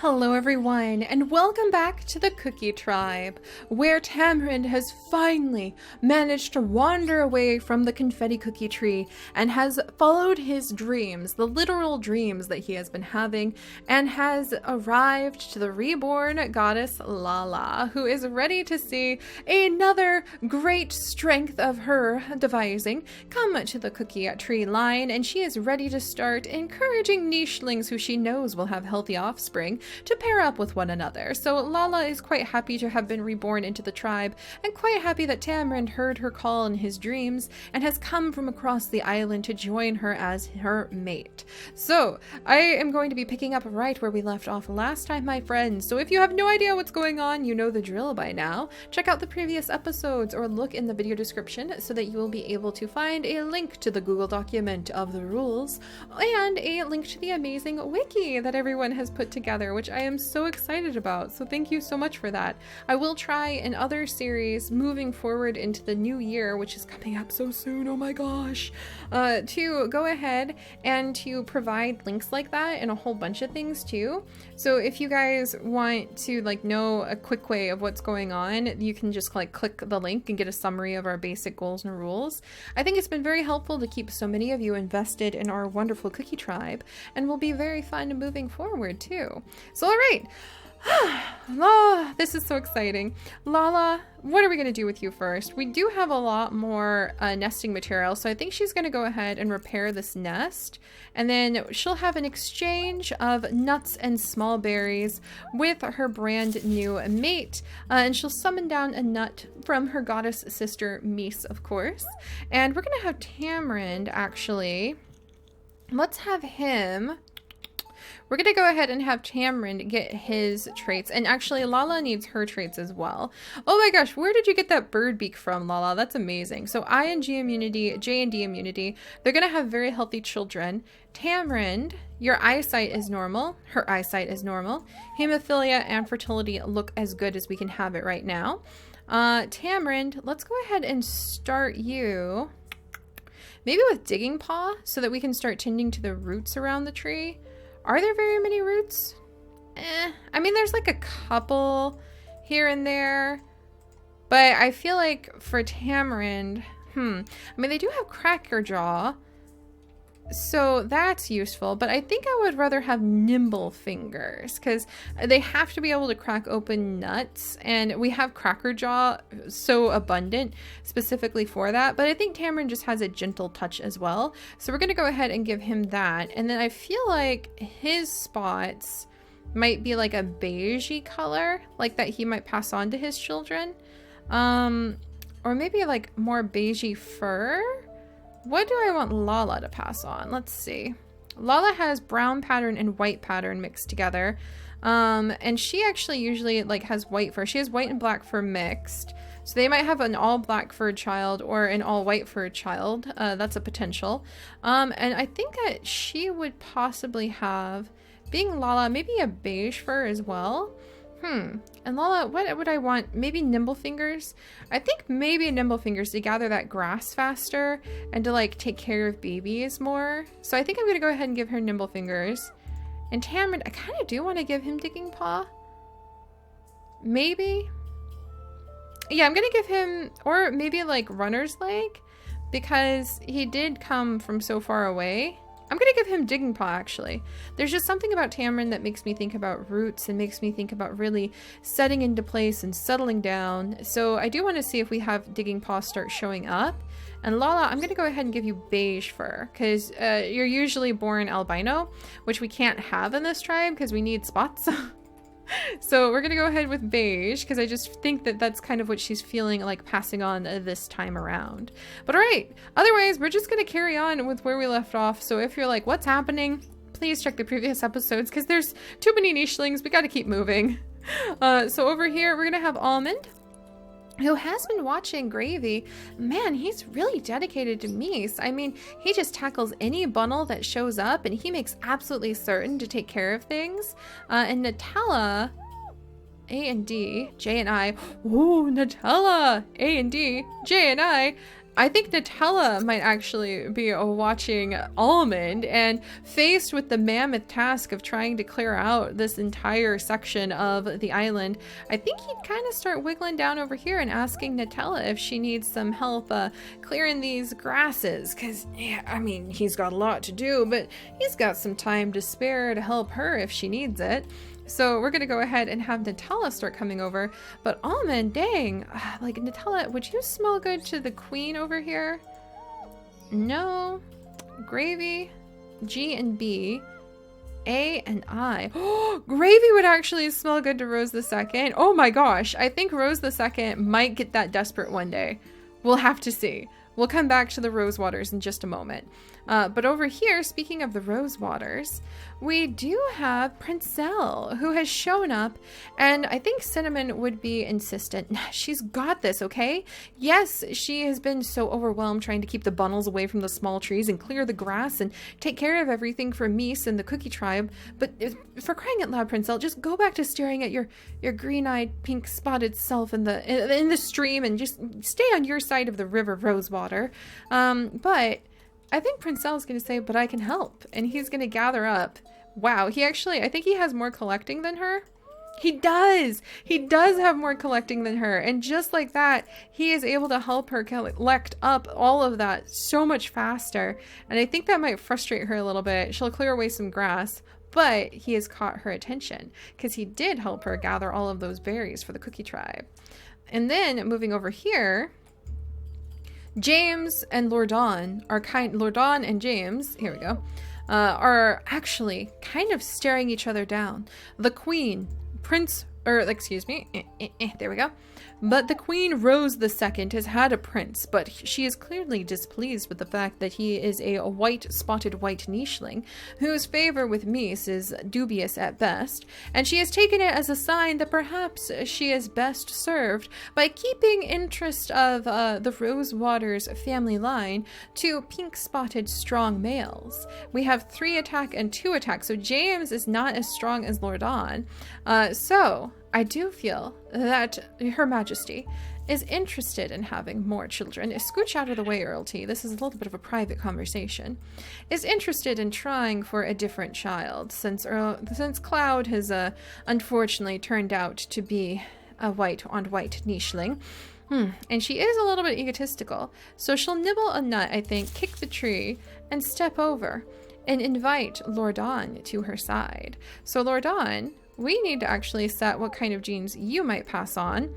Hello everyone, and welcome back to the Cookie Tribe, where Tamarind has finally managed to wander away from the confetti cookie tree and has followed his dreams, the literal dreams that he has been having, and has arrived to the reborn goddess Lala, who is ready to see another great strength of her devising come to the cookie tree line, and she is ready to start encouraging nichelings who she knows will have healthy offspring to pair up with one another. So Lala is quite happy to have been reborn into the tribe, and quite happy that Tamarind heard her call in his dreams and has come from across the island to join her as her mate. So I am going to be picking up right where we left off last time, my friends. So if you have no idea what's going on, you know the drill by now. Check out the previous episodes or look in the video description so that you will be able to find a link to the Google document of the rules and a link to the amazing wiki that everyone has put together, which I am so excited about. So thank you so much for that. I will try in other series moving forward into the new year, which is coming up so soon, oh my gosh, to go ahead and to provide links like that in a whole bunch of things too. So if you guys want to know a quick way of what's going on, you can just click the link and get a summary of our basic goals and rules. I think it's been very helpful to keep so many of you invested in our wonderful cookie tribe, and will be very fun moving forward too. So all right. Oh, this is so exciting. Lala, what are we going to do with you first? We do have a lot more nesting material, so I think she's going to go ahead and repair this nest, and then she'll have an exchange of nuts and small berries with her brand new mate, and she'll summon down a nut from her goddess sister Mies, of course. And we're going to have Tamarind, actually. Let's have him... We're going to go ahead and have Tamarind get his traits. And actually, Lala needs her traits as well. Oh my gosh, where did you get that bird beak from, Lala? That's amazing. So I and G immunity, J and D immunity, they're going to have very healthy children. Tamarind, your eyesight is normal. Her eyesight is normal. Hemophilia and fertility look as good as we can have it right now. Tamarind, let's go ahead and start you maybe with digging paw so that we can start tending to the roots around the tree. Are there very many roots? I mean, there's a couple here and there, but I feel like for Tamarind, I mean, they do have cracker jaw, so that's useful, but I think I would rather have nimble fingers because they have to be able to crack open nuts, and we have cracker jaw so abundant specifically for that. But I think Tamarind just has a gentle touch as well, so we're going to go ahead and give him that. And then I feel like his spots might be a beigey color, like that he might pass on to his children, or maybe more beigey fur. What do I want Lala to pass on? Let's see. Lala has brown pattern and white pattern mixed together. And she actually usually has white fur. She has white and black fur mixed. So they might have an all black furred child or an all white furred child. That's a potential. And I think that she would possibly have, being Lala, maybe a beige fur as well. And Lala, what would I want? Maybe nimble fingers? I think maybe nimble fingers to gather that grass faster and to take care of babies more. So I think I'm gonna go ahead and give her nimble fingers. And Tamarind, I kind of do want to give him digging paw. Maybe. Yeah, I'm gonna give him, or maybe runner's leg, because he did come from so far away. I'm going to give him digging paw, actually. There's just something about Tamarind that makes me think about roots and makes me think about really setting into place and settling down. So I do want to see if we have digging paw start showing up. And Lala, I'm going to go ahead and give you beige fur because you're usually born albino, which we can't have in this tribe because we need spots. So we're going to go ahead with beige because I just think that that's kind of what she's feeling passing on this time around. But all right, otherwise we're just going to carry on with where we left off. So if you're what's happening, please check the previous episodes because there's too many nichelings. We got to keep moving. So over here, we're going to have Almond, who has been watching Gravy. Man, he's really dedicated to Mies. I mean, he just tackles any bundle that shows up and he makes absolutely certain to take care of things. And Nutella, A and D, J and I. Ooh, Nutella, A and D, J and I. I think Nutella might actually be watching Almond, and faced with the mammoth task of trying to clear out this entire section of the island, I think he'd kind of start wiggling down over here and asking Nutella if she needs some help clearing these grasses, because, yeah, I mean, he's got a lot to do, but he's got some time to spare to help her if she needs it. So we're going to go ahead and have Nutella start coming over. But Almond, dang, like Nutella, would you smell good to the queen over here? No. Gravy, G and B, A and I. Oh, Gravy would actually smell good to Rose the Second. Oh my gosh, I think Rose the Second might get that desperate one day. We'll have to see. We'll come back to the Rose Waters in just a moment. But over here, speaking of the Rose Waters, we do have Princelle, who has shown up, and I think Cinnamon would be insistent. She's got this, okay? Yes, she has been so overwhelmed trying to keep the Bunnels away from the small trees and clear the grass and take care of everything for Mies and the Cookie Tribe. But for crying out loud, Princelle, just go back to staring at your green-eyed, pink-spotted self in the stream and just stay on your side of the river Rosewater. But I think Princelle's going to say, but I can help. And he's going to gather up. Wow, I think he has more collecting than her. He does. He does have more collecting than her. And just like that, he is able to help her collect up all of that so much faster. And I think that might frustrate her a little bit. She'll clear away some grass. But he has caught her attention because he did help her gather all of those berries for the Cookie Tribe. And then moving over here, James and Lordon and James, here we go, are actually kind of staring each other down. The Queen, there we go. But the Queen Rose II has had a prince, but she is clearly displeased with the fact that he is a spotted white nicheling, whose favor with Mies is dubious at best, and she has taken it as a sign that perhaps she is best served by keeping interest of the Rosewaters family line to pink-spotted strong males. We have 3 attack and 2 attack, so James is not as strong as Lordon. So I do feel that Her Majesty is interested in having more children. Scooch out of the way, Earlty. This is a little bit of a private conversation. Is interested in trying for a different child, since Cloud has unfortunately turned out to be a white-on-white nicheling. And she is a little bit egotistical, so she'll nibble a nut, I think, kick the tree, and step over and invite Lordon to her side. So Lordon, we need to actually set what kind of genes you might pass on.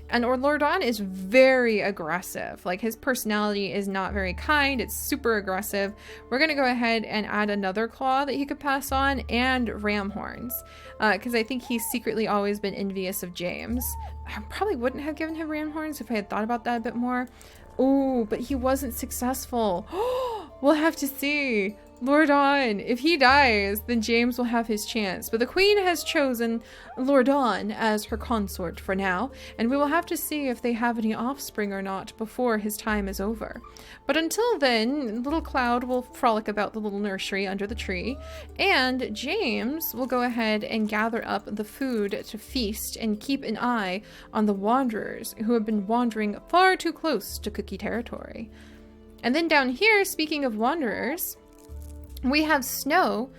And Lordon is very aggressive. Like, his personality is not very kind. It's super aggressive. We're going to go ahead and add another claw that he could pass on, and ram horns. Because I think he's secretly always been envious of James. I probably wouldn't have given him ram horns if I had thought about that a bit more. Oh, but he wasn't successful. We'll have to see. Lordon, if he dies, then James will have his chance. But the Queen has chosen Lordon as her consort for now, and we will have to see if they have any offspring or not before his time is over. But until then, little Cloud will frolic about the little nursery under the tree, and James will go ahead and gather up the food to feast and keep an eye on the wanderers who have been wandering far too close to Cookie territory. And then down here, speaking of wanderers, we have Snow,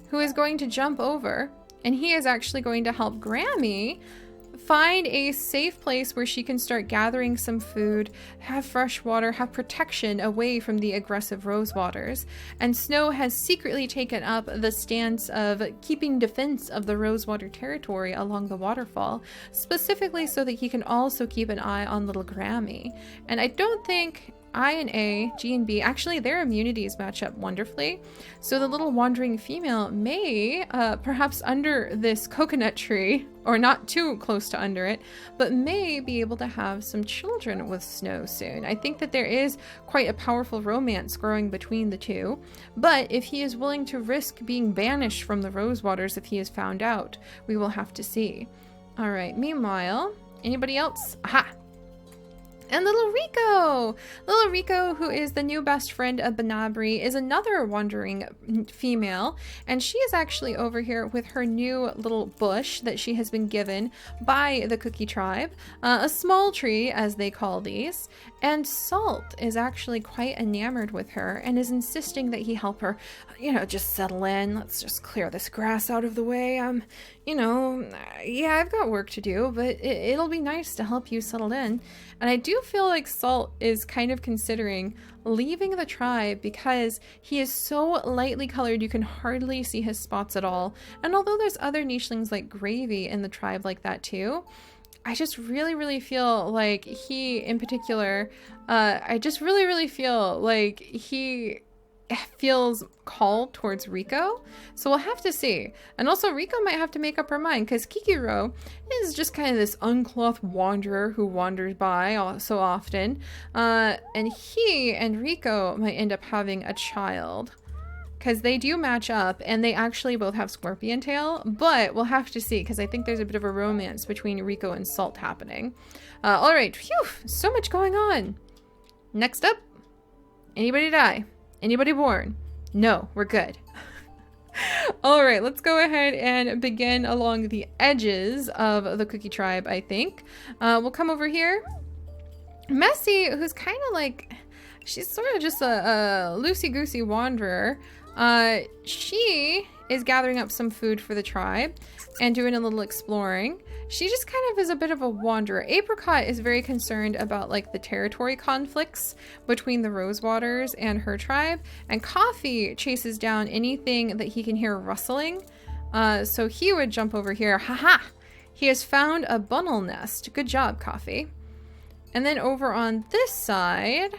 who is going to jump over, and he is actually going to help Grammy find a safe place where she can start gathering some food, have fresh water, have protection away from the aggressive Rosewaters. And Snow has secretly taken up the stance of keeping defense of the Rosewater territory along the waterfall, specifically so that he can also keep an eye on little Grammy. And I don't think I and A, G and B, actually their immunities match up wonderfully. So the little wandering female may, perhaps under this coconut tree, or not too close to under it, but may be able to have some children with Snow soon. I think that there is quite a powerful romance growing between the two, but if he is willing to risk being banished from the Rosewaters if he is found out, we will have to see. All right, meanwhile, anybody else? And little Rico! Little Rico, who is the new best friend of Banabri, is another wandering female. And she is actually over here with her new little bush that she has been given by the Cookie Tribe. A small tree, as they call these. And Salt is actually quite enamored with her and is insisting that he help her, just settle in. Let's just clear this grass out of the way. Yeah, I've got work to do, but it'll be nice to help you settle in. And I do feel like Salt is kind of considering leaving the tribe because he is so lightly colored you can hardly see his spots at all. And although there's other nichelings like Gravy in the tribe like that too, I just really feel like he in particular, I just really feel like he feels called towards Rico. So we'll have to see. And also Rico might have to make up her mind because Kikiro is just kind of this unclothed wanderer who wanders by so often. And he and Rico might end up having a child. Because they do match up and they actually both have scorpion tail, but we'll have to see because I think there's a bit of a romance between Rico and Salt happening. All right, phew, so much going on. Next up, anybody die? Anybody born? No, we're good. All right, let's go ahead and begin along the edges of the Cookie Tribe, I think. We'll come over here. Messy, who's kind of like, she's sort of just a loosey-goosey wanderer. She is gathering up some food for the tribe and doing a little exploring. She just kind of is a bit of a wanderer. Apricot is very concerned about like the territory conflicts between the Rosewaters and her tribe. And Coffee chases down anything that he can hear rustling. So he would jump over here. Haha! He has found a bunnel nest. Good job, Coffee. And then over on this side...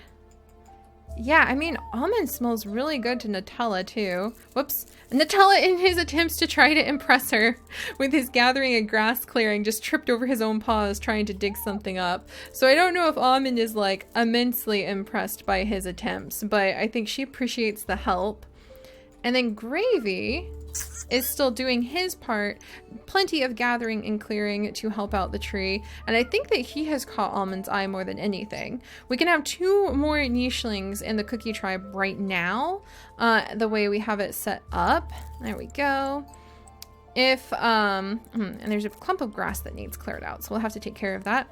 Yeah, I mean, Almond smells really good to Nutella, too. Whoops. Nutella, in his attempts to try to impress her with his gathering and grass clearing, just tripped over his own paws trying to dig something up. So I don't know if Almond is, like, immensely impressed by his attempts, but I think she appreciates the help. And then Gravy is still doing his part, plenty of gathering and clearing to help out the tree, and I think that he has caught Almond's eye more than anything. We can have 2 more nichelings in the Cookie Tribe right now, the way we have it set up. There we go. If, and there's a clump of grass that needs cleared out, so we'll have to take care of that.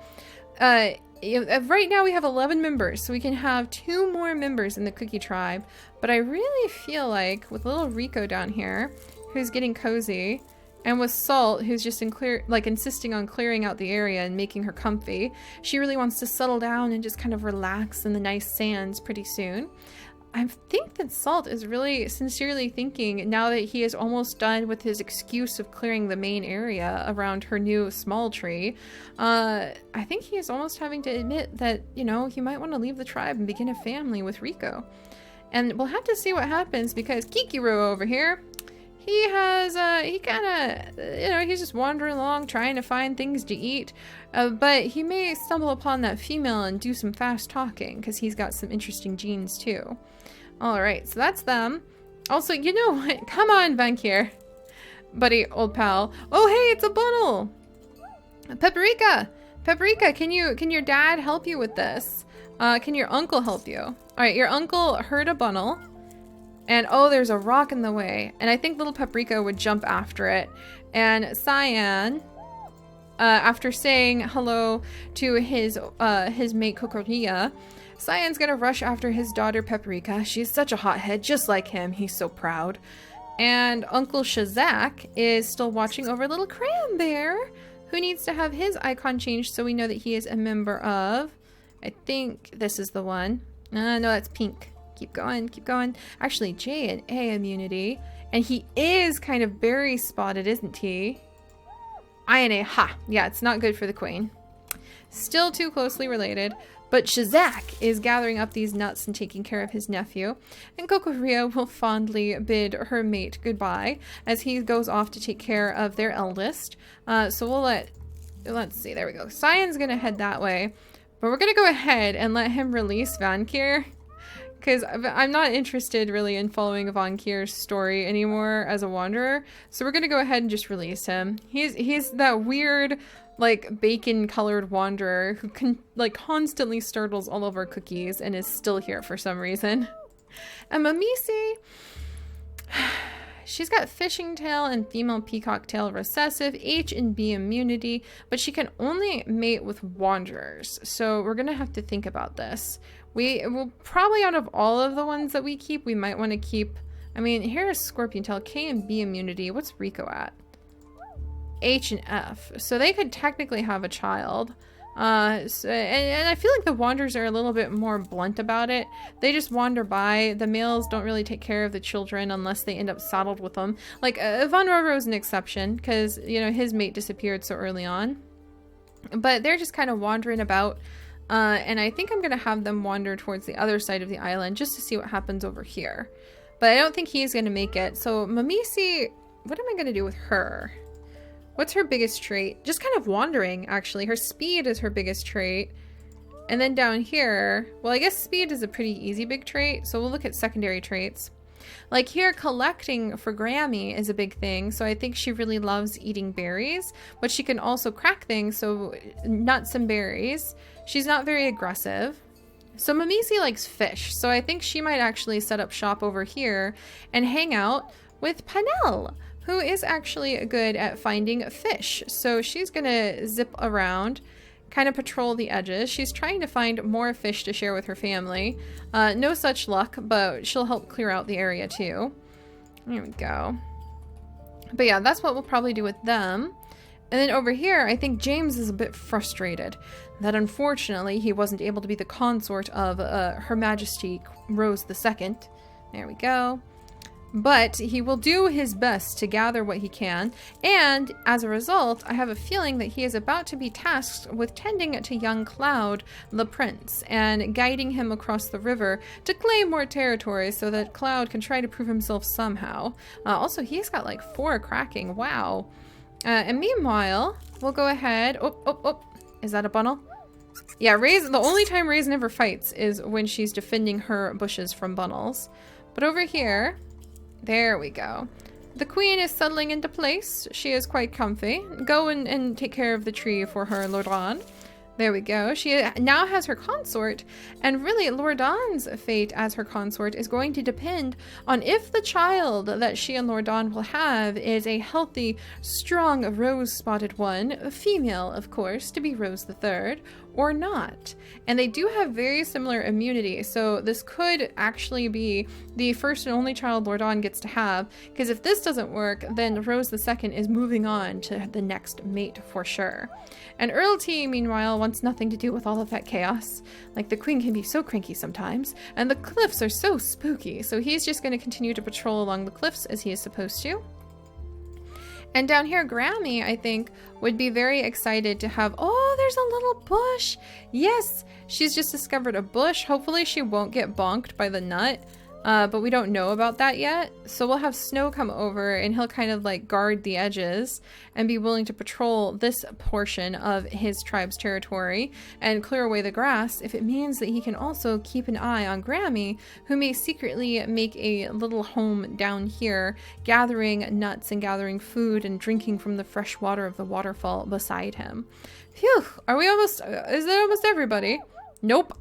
Right now we have 11 members, so we can have 2 more members in the Cookie Tribe, but I really feel like with little Rico down here, who's getting cozy, and with Salt, who's just insisting on clearing out the area and making her comfy, she really wants to settle down and just kind of relax in the nice sands pretty soon. I think that Salt is really sincerely thinking, now that he is almost done with his excuse of clearing the main area around her new small tree, I think he is almost having to admit that, he might want to leave the tribe and begin a family with Rico. And we'll have to see what happens because Kikiro over here, he has, he's just wandering along trying to find things to eat, but he may stumble upon that female and do some fast talking because he's got some interesting genes too. All right, so that's them. Also, you know what? Come on, Vankir. Buddy, old pal. Oh, hey, it's a bunnel. Paprika, can your dad help you with this? Can your uncle help you? All right, your uncle heard a bunnel. And oh, there's a rock in the way. And I think little Paprika would jump after it. And Cyan, after saying hello to his mate Kokoria, Cyan's gonna rush after his daughter Paprika. She's such a hothead, just like him. He's so proud. And Uncle Shazak is still watching over little Cram Bear, who needs to have his icon changed so we know that he is a member of... I think this is the one. No, that's pink. Keep going. Actually, J and A immunity. And he is kind of berry spotted, isn't he? I and A, ha! Yeah, it's not good for the queen. Still too closely related. But Shazak is gathering up these nuts and taking care of his nephew. And Kokoria will fondly bid her mate goodbye as he goes off to take care of their eldest. So we'll let's see, there we go. Cyan's gonna head that way. But we're gonna go ahead and let him release Vankir. because I'm not interested really in following Von Kier's story anymore as a wanderer. So we're gonna go ahead and just release him. He's that weird, like, bacon-colored wanderer who constantly startles all of our cookies and is still here for some reason. And Mamisi, she's got fishing tail and female peacock tail recessive, H and B immunity, but she can only mate with wanderers. So we're gonna have to think about this. We will probably, out of all of the ones that we keep, we might want to keep, I mean, here's scorpion tail, K and B immunity. What's Rico at? H and F. So they could technically have a child. And I feel like the wanderers are a little bit more blunt about it. They just wander by. The males don't really take care of the children unless they end up saddled with them. Like, Von Roro is an exception because, you know, his mate disappeared so early on. But they're just kind of wandering about. And I think I'm going to have them wander towards the other side of the island just to see what happens over here. But I don't think he's going to make it. So Mamisi, what am I going to do with her? What's her biggest trait? Just kind of wandering, actually. Her speed is her biggest trait. And then down here, well, I guess speed is a pretty easy big trait. So we'll look at secondary traits. Like here, collecting for Grammy is a big thing. So I think she really loves eating berries. But she can also crack things, so nuts and berries. She's not very aggressive. So Mamisi likes fish. So I think she might actually set up shop over here and hang out with Panel, who is actually good at finding fish. So she's gonna zip around, kind of patrol the edges. She's trying to find more fish to share with her family. No such luck, but she'll help clear out the area too. There we go. But yeah, that's what we'll probably do with them. And then over here, I think James is a bit frustrated that unfortunately he wasn't able to be the consort of Her Majesty Rose II. There we go. But he will do his best to gather what he can, and as a result, I have a feeling that he is about to be tasked with tending to young Cloud, the prince, and guiding him across the river to claim more territory so that Cloud can try to prove himself somehow. Also, he's got like 4 cracking. Wow. And meanwhile, we'll go ahead. Oh, is that a bundle? Yeah, Raisin, the only time Raisin ever fights is when she's defending her bushes from bundles. But over here, there we go. The queen is settling into place. She is quite comfy. Go and take care of the tree for her, Lordan. There we go. She now has her consort, and really Lordan's fate as her consort is going to depend on if the child that she and Lordan will have is a healthy, strong, rose-spotted one, a female, of course, to be Rose III, or not. And they do have very similar immunity, so this could actually be the first and only child Lordan gets to have, because if this doesn't work, then Rose II is moving on to the next mate for sure. And Earl T, meanwhile, wants nothing to do with all of that chaos. Like, the queen can be so cranky sometimes, and the cliffs are so spooky, so he's just going to continue to patrol along the cliffs as he is supposed to. And down here, Grammy, I think, would be very excited to have... Oh, there's a little bush! Yes! She's just discovered a bush. Hopefully she won't get bonked by the nut. But we don't know about that yet. So we'll have Snow come over and he'll kind of like guard the edges and be willing to patrol this portion of his tribe's territory and clear away the grass if it means that he can also keep an eye on Grammy, who may secretly make a little home down here, gathering nuts and gathering food and drinking from the fresh water of the waterfall beside him. Phew, are we almost, is that almost everybody? Nope.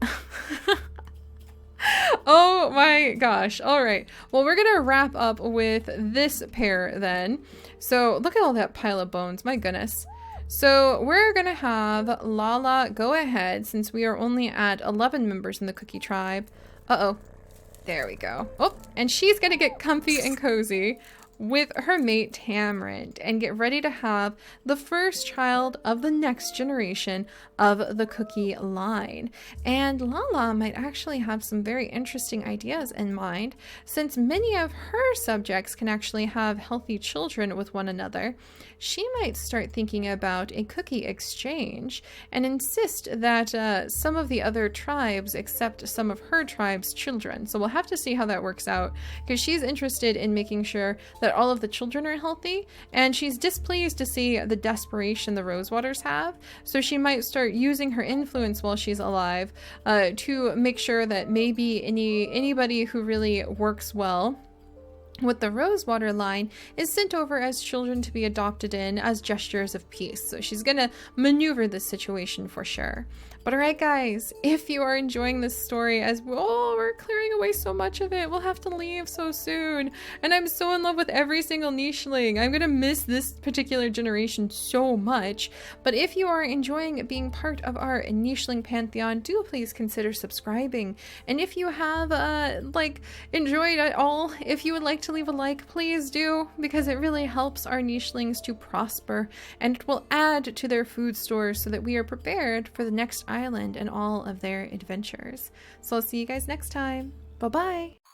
Oh my gosh. All right. Well, we're going to wrap up with this pair then. So look at all that pile of bones. My goodness. So we're going to have Lala go ahead since we are only at 11 members in the Cookie Tribe. Uh-oh. There we go. Oh, and she's going to get comfy and cozy with her mate Tamarind and get ready to have the first child of the next generation of the cookie line. And Lala might actually have some very interesting ideas in mind, since many of her subjects can actually have healthy children with one another. She might start thinking about a cookie exchange and insist that some of the other tribes accept some of her tribe's children. So we'll have to see how that works out, because she's interested in making sure that that all of the children are healthy, and she's displeased to see the desperation the Rosewaters have. So she might start using her influence while she's alive to make sure that maybe anybody who really works well with the Rosewater line is sent over as children to be adopted in as gestures of peace. So she's gonna maneuver this situation for sure. But alright guys, if you are enjoying this story, as we're clearing away so much of it, we'll have to leave so soon. And I'm so in love with every single nicheling. I'm gonna miss this particular generation so much. But if you are enjoying being part of our nicheling pantheon, do please consider subscribing. And if you have enjoyed at all, if you would like to leave a like, please do, because it really helps our nichelings to prosper, and it will add to their food stores so that we are prepared for the next island and all of their adventures. So I'll see you guys next time. Bye bye.